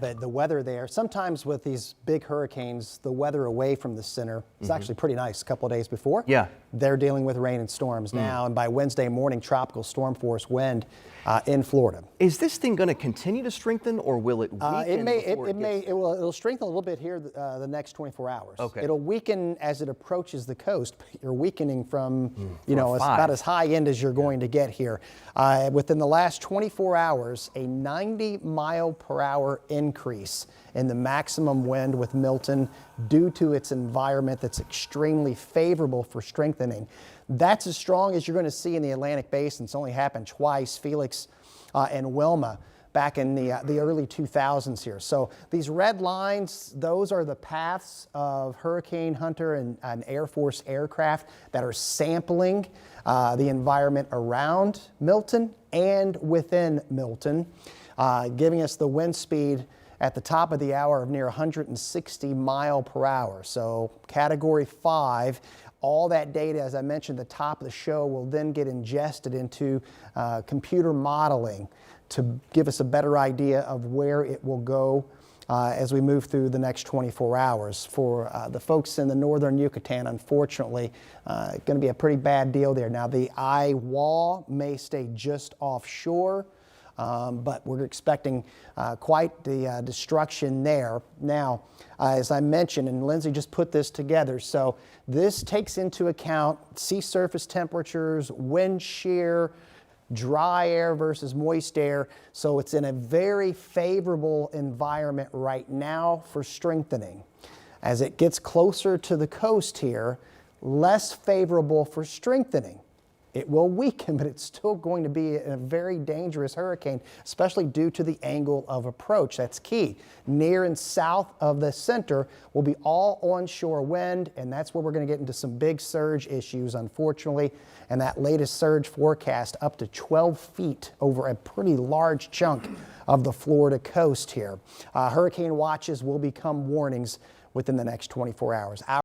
But the weather there, sometimes with these big hurricanes, the weather away from the center is actually pretty nice a couple of days before. Yeah. They're dealing with rain and storms now, and by Wednesday morning, tropical storm force wind in Florida. Is this thing going to continue to strengthen, or will it weaken? It'll strengthen a little bit here the next 24 hours. Okay. It'll weaken as it approaches the coast. But you're weakening from, about as high end as you're going to get here. Within the last 24 hours, a 90-mile-per-hour increase in the maximum wind with Milton due to its environment that's extremely favorable for strengthening. That's as strong as you're going to see in the Atlantic Basin. It's only happened twice, Felix and Wilma, back in the early 2000s here. So these red lines, those are the paths of Hurricane Hunter and Air Force aircraft that are sampling the environment around Milton and within Milton, giving us the wind speed at the top of the hour of near 160 mile per hour. So Category 5. All that data, as I mentioned at the top of the show, will then get ingested into computer modeling to give us a better idea of where it will go as we move through the next 24 hours. For the folks in the northern Yucatan, unfortunately, going to be a pretty bad deal there. Now, the eye wall may stay just offshore, but we're expecting quite the destruction there. Now, as I mentioned, and Lindsay just put this together, so this takes into account sea surface temperatures, wind shear, dry air versus moist air. So it's in a very favorable environment right now for strengthening. As it gets closer to the coast here, less favorable for strengthening. It will weaken, but it's still going to be a very dangerous hurricane, especially due to the angle of approach. That's key. Near and south of the center will be all onshore wind, and that's where we're going to get into some big surge issues, unfortunately. And that latest surge forecast up to 12 feet over a pretty large chunk of the Florida coast here. Hurricane watches will become warnings within the next 24 hours.